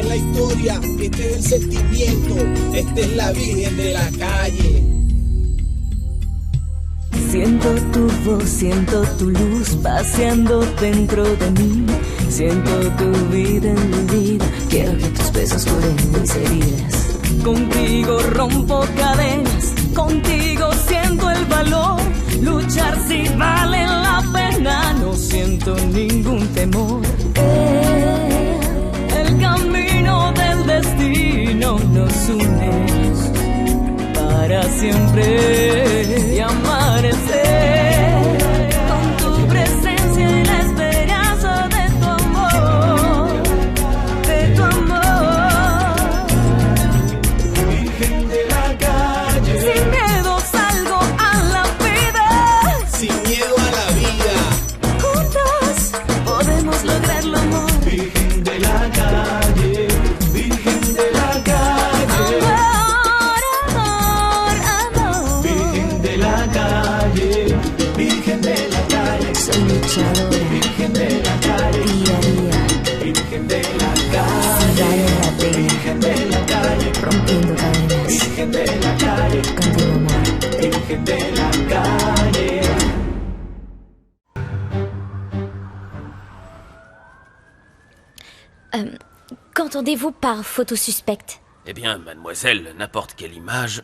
es la historia, este es el sentimiento, esta es la Virgen de la calle. Siento tu voz, siento tu luz paseando dentro de mí. Siento tu vida en mi vida. Quiero que tus besos curen mis heridas. Contigo rompo cadenas, contigo siento el valor. Luchar si vale la pena, no siento ningún temor. El camino del destino nos une para siempre y amanecer con tu presencia y la esperanza de tu amor, de tu amor. Virgen de la calle, Sin miedo salgo a la vida, sin miedo a la vida. juntos podemos lograrlo, amor. Virgen de la calle, Virgen de la calle. Amor, amor, Virgen de la calle, Virgen de la calle, soy luchadora, Virgen de la calle, día a día, Virgen de la si calle, vale la pena, Virgen de la calle, rompiendo cadenas, Virgen de la calle, contigo, amor. Virgen de la calle. Qu'entendez-vous par photo suspecte? Eh bien, mademoiselle, n'importe quelle image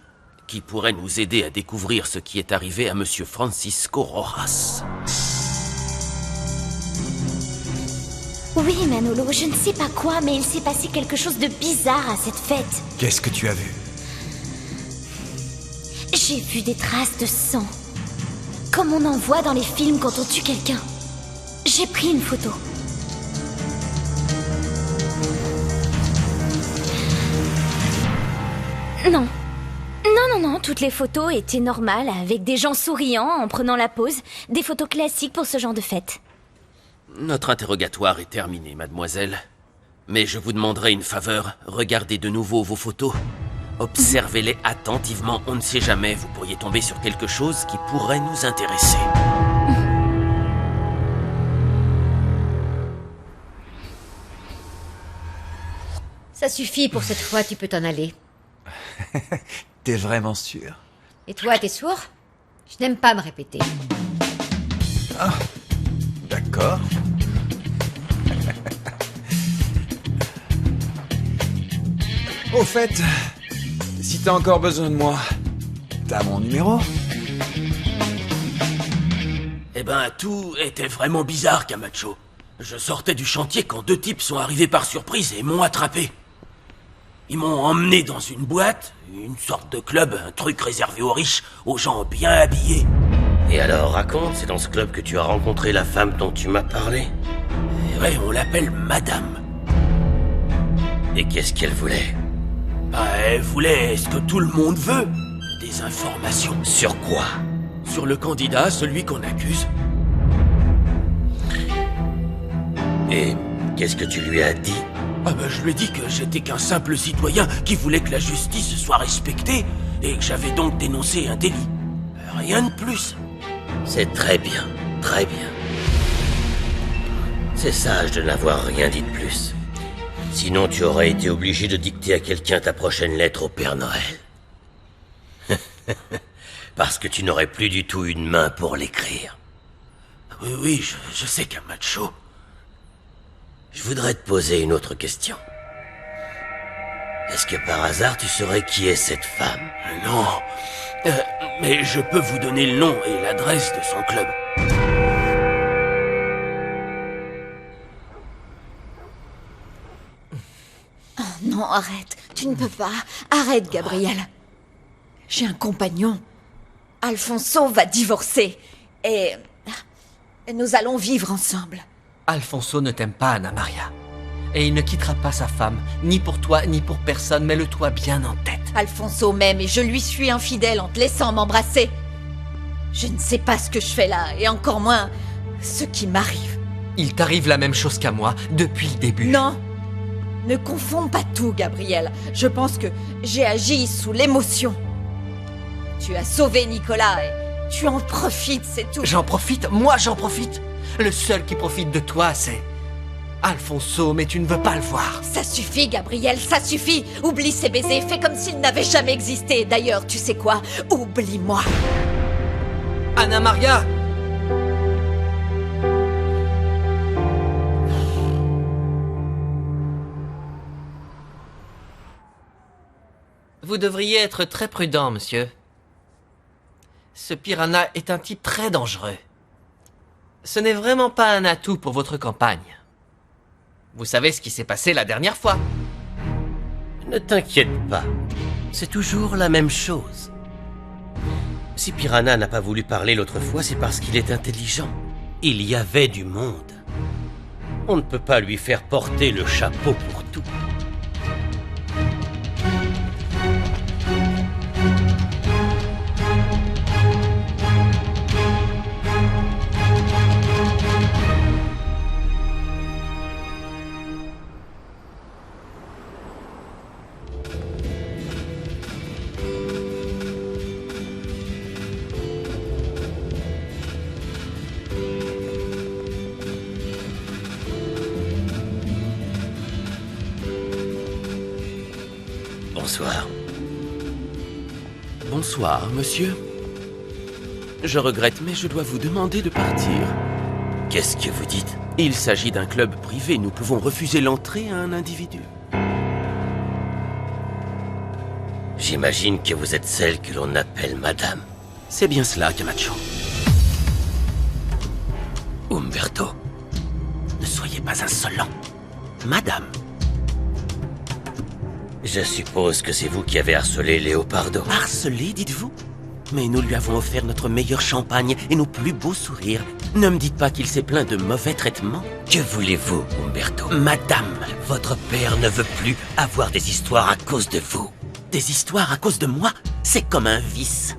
qui pourrait nous aider à découvrir ce qui est arrivé à monsieur Francisco Rojas. Oui, Manolo, je ne sais pas quoi, mais il s'est passé quelque chose de bizarre à cette fête. Qu'est-ce que tu as vu? J'ai vu des traces de sang. Comme on en voit dans les films quand on tue quelqu'un. J'ai pris une photo. Non. Non, toutes les photos étaient normales, avec des gens souriants en prenant la pose. Des photos classiques pour ce genre de fête. Notre interrogatoire est terminé, mademoiselle. Mais je vous demanderai une faveur. Regardez de nouveau vos photos. Observez-les attentivement. On ne sait jamais, vous pourriez tomber sur quelque chose qui pourrait nous intéresser. Ça suffit pour cette fois, tu peux t'en aller. T'es vraiment sûr? Et toi, t'es sourd? Je n'aime pas me répéter. D'accord. Au fait, si t'as encore besoin de moi, t'as mon numéro? Eh ben, tout était vraiment bizarre, Camacho. Je sortais du chantier quand deux types sont arrivés par surprise et m'ont attrapé. Ils m'ont emmené dans une boîte, une sorte de club, un truc réservé aux riches, aux gens bien habillés. Et alors, raconte, c'est dans ce club que tu as rencontré la femme dont tu m'as parlé? Et ouais, on l'appelle Madame. Et qu'est-ce qu'elle voulait? Bah, elle voulait ce que tout le monde veut. Des informations. Sur quoi? Sur le candidat, celui qu'on accuse. Et qu'est-ce que tu lui as dit? Ah ben, je lui ai dit que j'étais qu'un simple citoyen qui voulait que la justice soit respectée et que j'avais donc dénoncé un délit. Rien de plus. C'est très bien, très bien. C'est sage de n'avoir rien dit de plus. Sinon, tu aurais été obligé de dicter à quelqu'un ta prochaine lettre au Père Noël. Parce que tu n'aurais plus du tout une main pour l'écrire. Oui, je sais, Camacho. Je voudrais te poser une autre question. Est-ce que par hasard tu saurais qui est cette femme? Non, mais je peux vous donner le nom et l'adresse de son club. Oh non, arrête. Tu ne peux pas. Arrête, Gabriel. J'ai un compagnon. Alfonso va divorcer. Et nous allons vivre ensemble. Alfonso ne t'aime pas, Anna Maria. Et il ne quittera pas sa femme, ni pour toi, ni pour personne, mets-le-toi bien en tête. Alfonso m'aime et je lui suis infidèle en te laissant m'embrasser. Je ne sais pas ce que je fais là, et encore moins ce qui m'arrive. Il t'arrive la même chose qu'à moi, depuis le début. Non, ne confonds pas tout, Gabriel. Je pense que j'ai agi sous l'émotion. Tu as sauvé Nicolas et tu en profites, c'est tout. J'en profite? Moi, j'en profite? Le seul qui profite de toi, c'est Alfonso, mais tu ne veux pas le voir. Ça suffit, Gabriel, ça suffit. Oublie ces baisers, fais comme s'ils n'avaient jamais existé. D'ailleurs, tu sais quoi? Oublie-moi. Anna Maria! Vous devriez être très prudent, monsieur. Ce piranha est un type très dangereux. Ce n'est vraiment pas un atout pour votre campagne. Vous savez ce qui s'est passé la dernière fois. Ne t'inquiète pas, c'est toujours la même chose. Si Piranha n'a pas voulu parler l'autre fois, c'est parce qu'il est intelligent. Il y avait du monde. On ne peut pas lui faire porter le chapeau pour tout. Bonsoir. Bonsoir, monsieur. Je regrette, mais je dois vous demander de partir. Qu'est-ce que vous dites? Il s'agit d'un club privé, nous pouvons refuser l'entrée à un individu. J'imagine que vous êtes celle que l'on appelle madame. C'est bien cela, Camacho. Umberto. Ne soyez pas insolent. Madame. Je suppose que c'est vous qui avez harcelé Leopardo. Harcelé, dites-vous? Mais nous lui avons offert notre meilleur champagne et nos plus beaux sourires. Ne me dites pas qu'il s'est plaint de mauvais traitements. Que voulez-vous, Umberto? Madame, votre père ne veut plus avoir des histoires à cause de vous. des histoires à cause de moi? C'est comme un vice.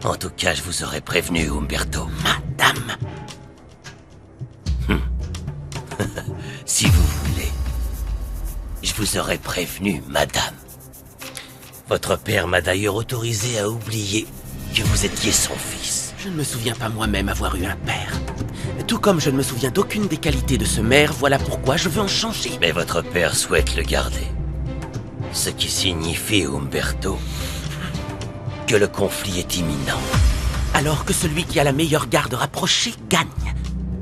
En tout cas, je vous aurais prévenu, Umberto. Madame. Si vous voulez. Je vous aurais prévenu, madame. Votre père m'a d'ailleurs autorisé à oublier que vous étiez son fils. Je ne me souviens pas moi-même avoir eu un père. Tout comme je ne me souviens d'aucune des qualités de ce maire, voilà pourquoi je veux en changer. Mais votre père souhaite le garder. Ce qui signifie, Umberto, que le conflit est imminent. Alors que celui qui a la meilleure garde rapprochée gagne.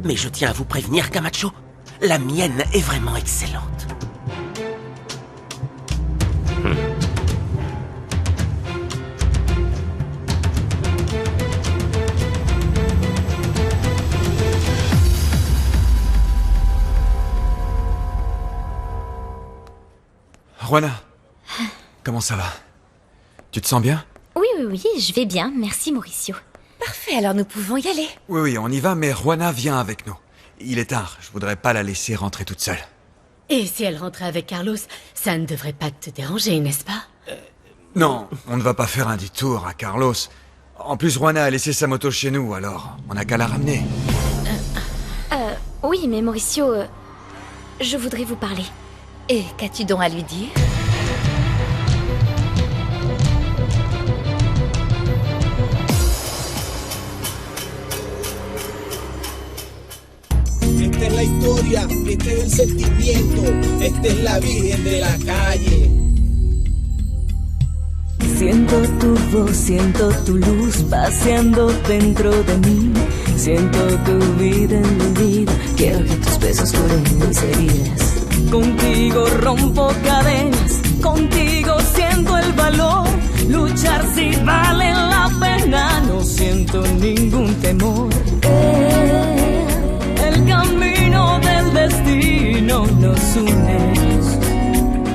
Mais je tiens à vous prévenir, Camacho, la mienne est vraiment excellente. Juana, comment ça va? Tu te sens bien? Oui, je vais bien, merci Mauricio. Parfait, alors nous pouvons y aller. Oui, on y va, mais Juana vient avec nous. Il est tard, je voudrais pas la laisser rentrer toute seule. Et si elle rentrait avec Carlos, ça ne devrait pas te déranger, n'est-ce pas? Non, on ne va pas faire un détour à Carlos. En plus, Juana a laissé sa moto chez nous, alors on n'a qu'à la ramener. Oui, mais Mauricio, je voudrais vous parler. Et qu'as-tu donc à lui dire? Esta es la historia, este es el sentimiento, esta es la Virgen de la calle. Siento tu voz, siento tu luz paseando dentro de mí. Siento tu vida en mi vida. Quiero que tus besos curen mis heridas. Contigo rompo cadenas, contigo siento el valor. Luchar si vale la pena, no siento ningún temor. El camino del destino nos une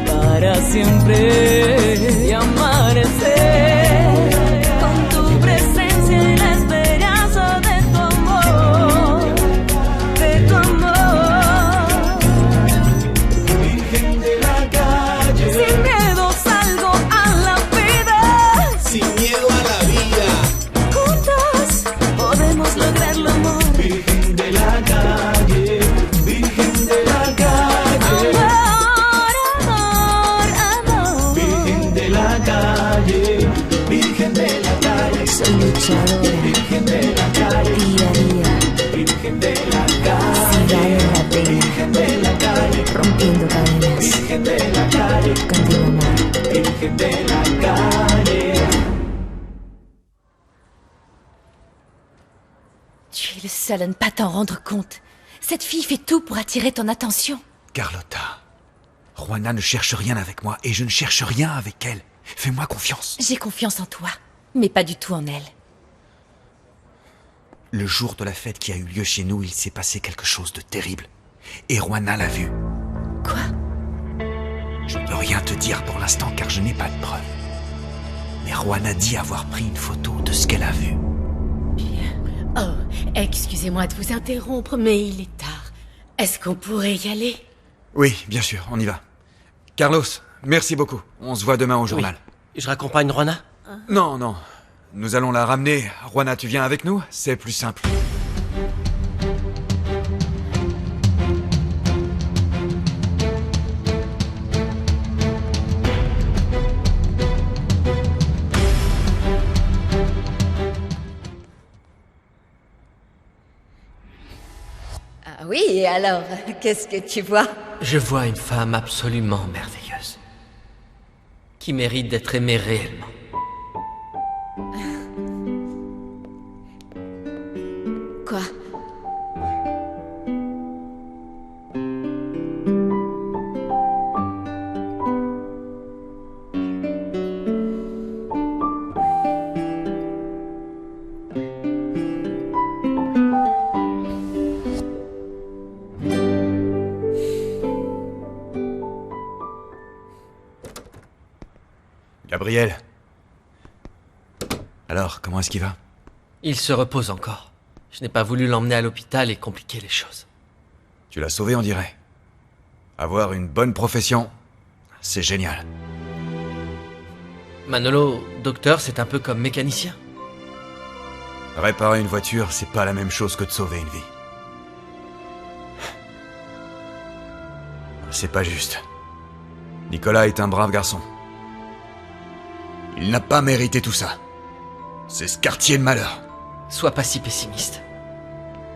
para siempre y amanecer con tu presencia y la esperanza de tu amor, de tu amor. Virgen de la calle, Sin miedo salgo a la vida, sin miedo a la vida. juntos podemos lograrlo, amor. Virgen de la calle, Virgen de la calle. Virgen de la calle, Virgen de la calle. Soy luchadora, Virgen de la calle, día a día, Virgen de la si calle, vale la pena. Virgen de la calle. contigo, amor. Virgen de la calle. Tu es le seul à ne pas t'en rendre compte. Cette fille fait tout pour attirer ton attention. Carlotta, Juana ne cherche rien avec moi et je ne cherche rien avec elle. Fais-moi confiance. J'ai confiance en toi, mais pas du tout en elle. Le jour de la fête qui a eu lieu chez nous, il s'est passé quelque chose de terrible. Et Juana l'a vu. Quoi? Je ne peux rien te dire pour l'instant car je n'ai pas de preuves. Mais Juana dit avoir pris une photo de ce qu'elle a vu. Oh, excusez-moi de vous interrompre, mais il est tard. Est-ce qu'on pourrait y aller? Oui, bien sûr, on y va. Carlos, merci beaucoup. On se voit demain au journal. Oui. Je raccompagne Juana? Non, non. Nous allons la ramener. Juana, tu viens avec nous? C'est plus simple. Ah oui, et alors, qu'est-ce que tu vois? Je vois une femme absolument merveilleuse. Qui mérite d'être aimée réellement. Quoi? Gabriel. Alors, comment est-ce qu'il va? Il se repose encore. Je n'ai pas voulu l'emmener à l'hôpital et compliquer les choses. Tu l'as sauvé, on dirait. Avoir une bonne profession, c'est génial. Manolo, docteur, c'est un peu comme mécanicien. Réparer une voiture, c'est pas la même chose que de sauver une vie. C'est pas juste. Nicolas est un brave garçon. Il n'a pas mérité tout ça. C'est ce quartier de malheur. Sois pas si pessimiste.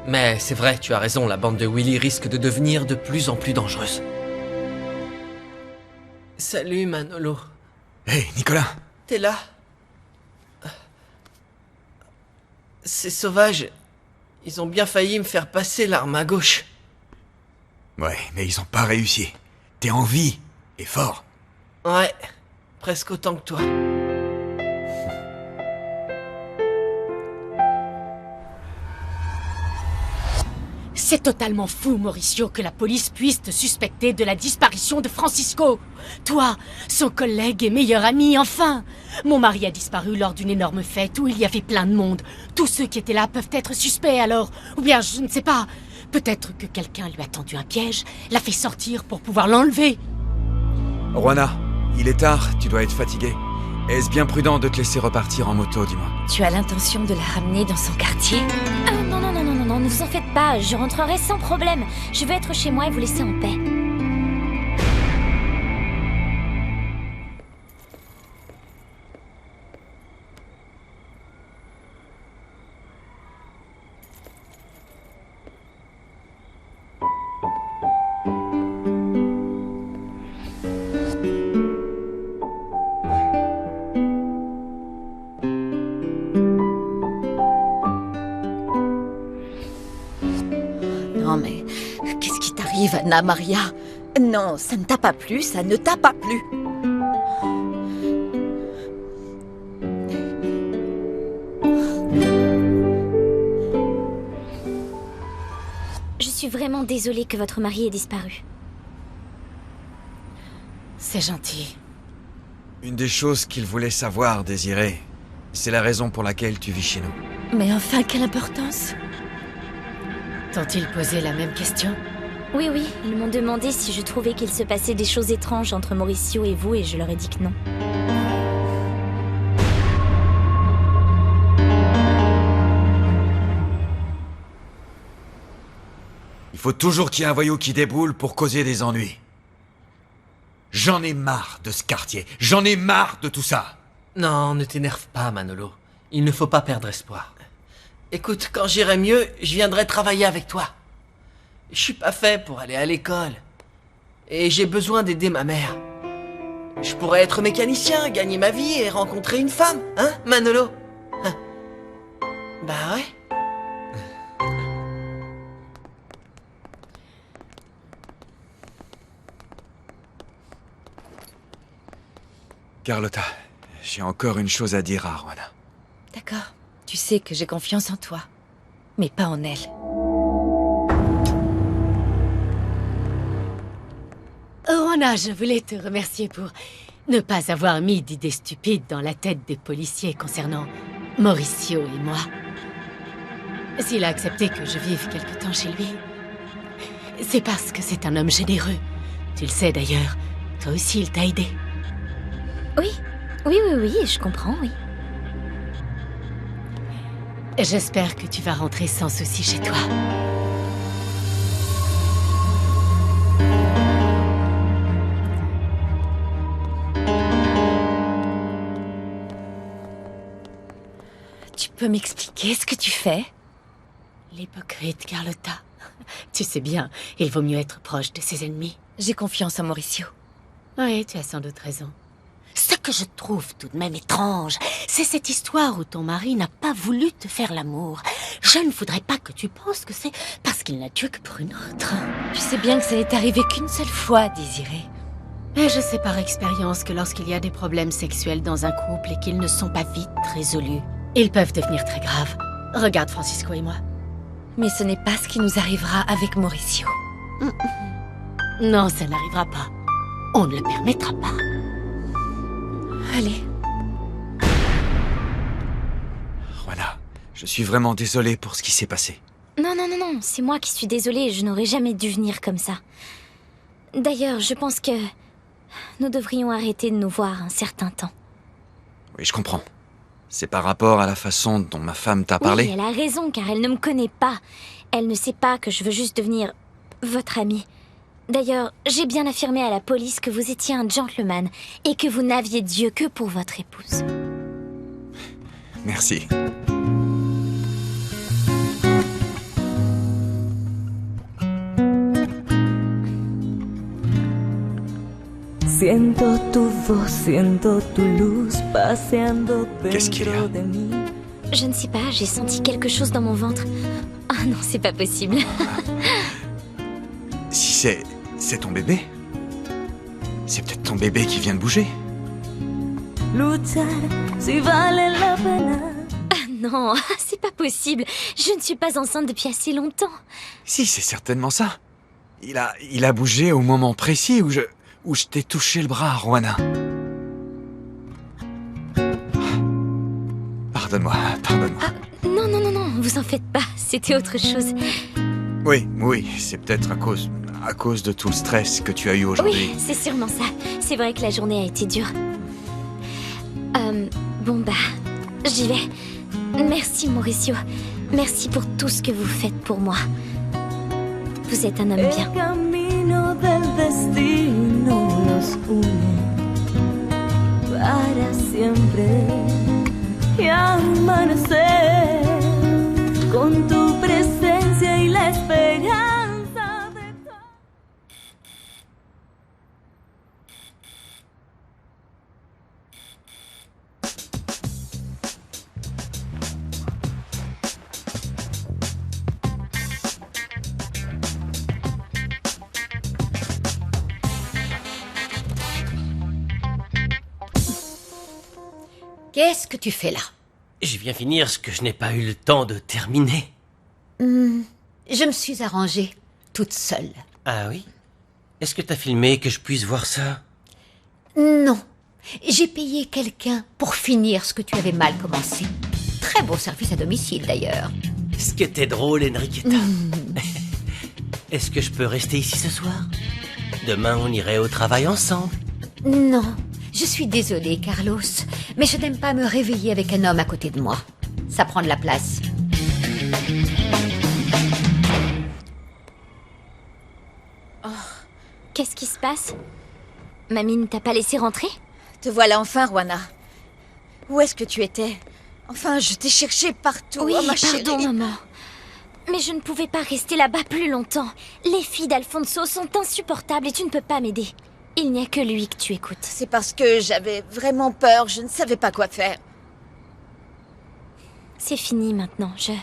Mais c'est vrai, tu as raison, la bande de Willy risque de devenir de plus en plus dangereuse. Salut, Manolo. Hé, Nicolas. T'es là? Ces sauvages, ils ont bien failli me faire passer l'arme à gauche. Ouais, mais ils ont pas réussi. T'es en vie, et fort. Ouais, presque autant que toi. C'est totalement fou, Mauricio, que la police puisse te suspecter de la disparition de Francisco. Toi, son collègue et meilleur ami, enfin. Mon mari a disparu lors d'une énorme fête où il y avait plein de monde. Tous ceux qui étaient là peuvent être suspects alors. Ou bien, je ne sais pas. Peut-être que quelqu'un lui a tendu un piège, l'a fait sortir pour pouvoir l'enlever. Juana, il est tard, tu dois être fatiguée. Est-ce bien prudent de te laisser repartir en moto, dis-moi? Tu as l'intention de la ramener dans son quartier? Non, non, non, non, non, non, ne vous en faites pas, je rentrerai sans problème. Je veux être chez moi et vous laisser en paix. Non mais, qu'est-ce qui t'arrive, Anna Maria? Non, ça ne t'a pas plu, ça ne t'a pas plu. Je suis vraiment désolée que votre mari ait disparu. C'est gentil. Une des choses qu'il voulait savoir, Désiré, c'est la raison pour laquelle tu vis chez nous. Mais enfin, quelle importance? T'ont-ils posé la même question? Oui, oui, ils m'ont demandé si je trouvais qu'il se passait des choses étranges entre Mauricio et vous et je leur ai dit que non. Il faut toujours qu'il y ait un voyou qui déboule pour causer des ennuis. J'en ai marre de ce quartier. J'en ai marre de tout ça. Non, ne t'énerve pas, Manolo. Il ne faut pas perdre espoir. Écoute, quand j'irai mieux, je viendrai travailler avec toi. Je suis pas fait pour aller à l'école. Et j'ai besoin d'aider ma mère. Je pourrais être mécanicien, gagner ma vie et rencontrer une femme, hein, Manolo? Hein. Bah ouais. Carlotta, j'ai encore une chose à dire à Juana. D'accord. Tu sais que j'ai confiance en toi, mais pas en elle. Juana, je voulais te remercier pour ne pas avoir mis d'idées stupides dans la tête des policiers concernant Mauricio et moi. S'il a accepté que je vive quelque temps chez lui, c'est parce que c'est un homme généreux. Tu le sais d'ailleurs, toi aussi il t'a aidé. Oui, je comprends, oui. J'espère que tu vas rentrer sans souci chez toi. Tu peux m'expliquer ce que tu fais? L'hypocrite, Carlotta. Tu sais bien, il vaut mieux être proche de ses ennemis. J'ai confiance en Mauricio. Oui, tu as sans doute raison. Ce que je trouve tout de même étrange, c'est cette histoire où ton mari n'a pas voulu te faire l'amour. Je ne voudrais pas que tu penses que c'est parce qu'il n'a tué que pour une autre. Tu sais bien que ça n'est arrivé qu'une seule fois, Désirée. Et je sais par expérience que lorsqu'il y a des problèmes sexuels dans un couple et qu'ils ne sont pas vite résolus, ils peuvent devenir très graves. Regarde Francisco et moi. Mais ce n'est pas ce qui nous arrivera avec Mauricio. Non, ça n'arrivera pas. On ne le permettra pas. Allez. Juana, je suis vraiment désolé pour ce qui s'est passé. Non, c'est moi qui suis désolée, je n'aurais jamais dû venir comme ça. D'ailleurs, je pense que nous devrions arrêter de nous voir un certain temps. Oui, je comprends. C'est par rapport à la façon dont ma femme t'a parlé? Oui, elle a raison, car elle ne me connaît pas. Elle ne sait pas que je veux juste devenir votre amie. D'ailleurs, j'ai bien affirmé à la police que vous étiez un gentleman et que vous n'aviez Dieu que pour votre épouse. Merci. Siento tu voz, siento tu luz paseando Qu'est-ce qu'il y a? dentro de mí. Je ne sais pas, j'ai senti quelque chose dans mon ventre. Ah non, c'est pas possible. Si c'est ton bébé? C'est peut-être ton bébé qui vient de bouger? Luchar si vale la pena. Ah non, c'est pas possible. Je ne suis pas enceinte depuis assez longtemps. Si, c'est certainement ça. Il a bougé au moment précis où je t'ai touché le bras, Juana. Pardonne-moi. Ah, non, vous en faites pas. C'était autre chose. Oui, c'est peut-être à cause de tout le stress que tu as eu aujourd'hui. Oui, c'est sûrement ça. C'est vrai que la journée a été dure. Bon bah, j'y vais. Merci Mauricio. Merci pour tout ce que vous faites pour moi. Vous êtes un homme bien. El camino del destino nos une para siempre y amanecer con tu presencia y la esperanza de tu... Qu'est-ce que tu fais là? Je viens finir ce que je n'ai pas eu le temps de terminer. Je me suis arrangée, toute seule. Ah oui? Est-ce que t'as filmé que je puisse voir ça? Non. J'ai payé quelqu'un pour finir ce que tu avais mal commencé. Très beau service à domicile, d'ailleurs. Ce que t'es drôle, Enriqueta. Est-ce que je peux rester ici ce soir? Demain, on irait au travail ensemble. Non. Je suis désolée, Carlos, mais je n'aime pas me réveiller avec un homme à côté de moi. Ça prend de la place. Qu'est-ce qui se passe? Mamie ne t'a pas laissé rentrer? Te voilà enfin, Juana. Où est-ce que tu étais? Enfin, je t'ai cherché partout, Oui, oh, ma pardon, chérie. maman. Mais je ne pouvais pas rester là-bas plus longtemps. Les filles d'Alfonso sont insupportables et tu ne peux pas m'aider. Il n'y a que lui que tu écoutes. C'est parce que j'avais vraiment peur, je ne savais pas quoi faire. C'est fini maintenant, Je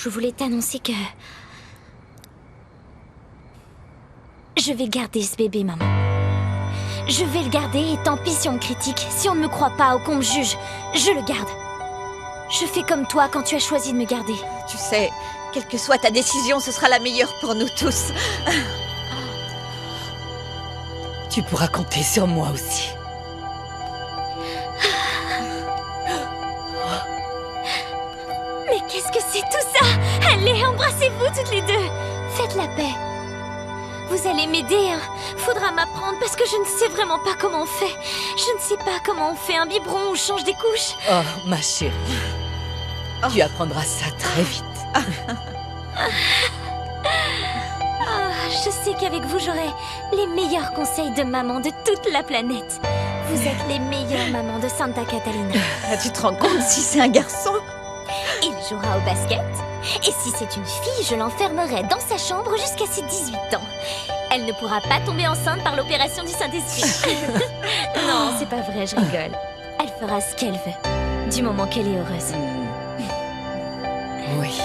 voulais t'annoncer que... Je vais garder ce bébé, maman. Je vais le garder et tant pis si on me critique, si on ne me croit pas ou qu'on me juge, je le garde. Je fais comme toi quand tu as choisi de me garder. Tu sais, quelle que soit ta décision, ce sera la meilleure pour nous tous. Tu pourras compter sur moi aussi. Mais qu'est-ce que c'est tout ça? Allez, embrassez-vous toutes les deux. Faites la paix. Vous allez m'aider, hein? Faudra m'apprendre parce que je ne sais vraiment pas comment on fait. Je ne sais pas comment on fait un biberon ou change des couches. Oh, ma chérie. Tu apprendras ça très vite. Je sais qu'avec vous, j'aurai les meilleurs conseils de maman de toute la planète. Vous êtes les meilleures mamans de Santa Catalina. Tu te rends compte si c'est un garçon? Il jouera au basket. Et si c'est une fille, je l'enfermerai dans sa chambre jusqu'à ses 18 ans. Elle ne pourra pas tomber enceinte par l'opération du Saint-Esprit. Non, c'est pas vrai, je rigole. Elle fera ce qu'elle veut, du moment qu'elle est heureuse. Oui.